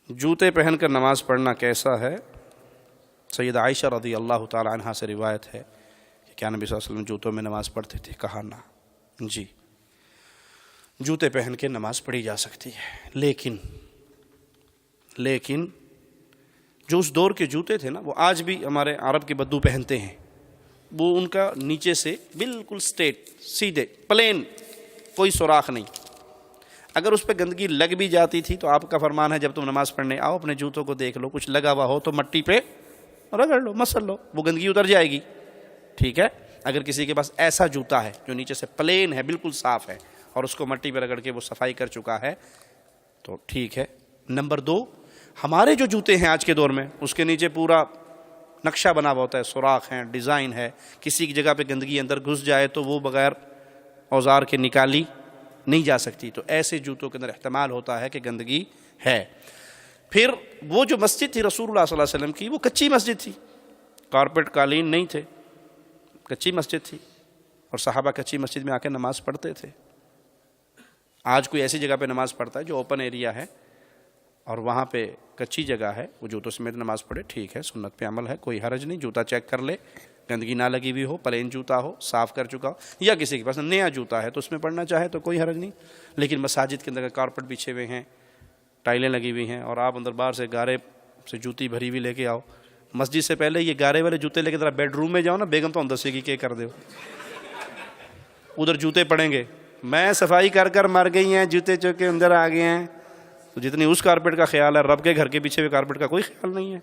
جوتے پہن کر نماز پڑھنا کیسا ہے؟ سیدہ عائشہ رضی اللہ تعالی عنہا سے روایت ہے کہ کیا نبی صلی اللہ علیہ وسلم جوتوں میں نماز پڑھتے تھے؟ کہا نہ جی، جوتے پہن کے نماز پڑھی جا سکتی ہے، لیکن جو اس دور کے جوتے تھے نا، وہ آج بھی ہمارے عرب کے بدو پہنتے ہیں، وہ ان کا نیچے سے بالکل سٹریٹ، سیدھے پلین، کوئی سوراخ نہیں۔ اگر اس پہ گندگی لگ بھی جاتی تھی تو آپ کا فرمان ہے جب تم نماز پڑھنے آؤ اپنے جوتوں کو دیکھ لو، کچھ لگا ہوا ہو تو مٹی پہ رگڑ لو، مسل لو، وہ گندگی اتر جائے گی، ٹھیک ہے۔ اگر کسی کے پاس ایسا جوتا ہے جو نیچے سے پلین ہے، بالکل صاف ہے، اور اس کو مٹی پہ رگڑ کے وہ صفائی کر چکا ہے تو ٹھیک ہے۔ نمبر 2، ہمارے جو جوتے ہیں آج کے دور میں، اس کے نیچے پورا نقشہ بنا ہوا ہوتا ہے، سوراخ ہیں، ڈیزائن ہے، کسی کی جگہ پہ گندگی اندر گھس جائے تو وہ بغیر اوزار کے نکالی نہیں جا سکتی، تو ایسے جوتوں کے اندر احتمال ہوتا ہے کہ گندگی ہے۔ پھر وہ جو مسجد تھی رسول اللہ صلی اللہ علیہ وسلم کی، وہ کچی مسجد تھی، کارپیٹ قالین نہیں تھے، کچی مسجد تھی، اور صحابہ کچی مسجد میں آ کے نماز پڑھتے تھے۔ آج کوئی ایسی جگہ پہ نماز پڑھتا ہے جو اوپن ایریا ہے اور وہاں پہ کچی جگہ ہے، وہ جوتوں سمیت نماز پڑھے، ٹھیک ہے، سنت پہ عمل ہے، کوئی حرج نہیں۔ جوتا چیک کر لے، گندگی نہ لگی ہوئی ہو، پلین جوتا ہو، صاف کر چکا ہو، یا کسی کے پاس نیا جوتا ہے تو اس میں پڑھنا چاہے تو کوئی حرج نہیں۔ لیکن مساجد کے اندر کارپٹ بچھے ہوئے ہیں، ٹائلیں لگی ہوئی ہیں، اور آپ اندر باہر سے گارے سے جوتی بھری ہوئی لے کے آؤ، مسجد سے پہلے یہ گارے والے جوتے لے کے ذرا بیڈ روم میں جاؤ نا، بیگم تو اندر سے کی کر دو، ادھر جوتے پڑیں گے، میں صفائی کر کر مر گئی ہیں، جوتے چوکے اندر آ گئے ہیں، تو جتنی اس کارپیٹ کا خیال ہے، رب کے گھر کے پیچھے ہوئے کارپیٹ کا کوئی خیال نہیں ہے۔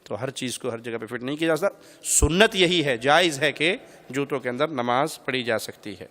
تو ہر چیز کو ہر جگہ پہ فٹ نہیں کیا جا سکتا۔ سنت یہی ہے، جائز ہے کہ جوتوں کے اندر نماز پڑھی جا سکتی ہے۔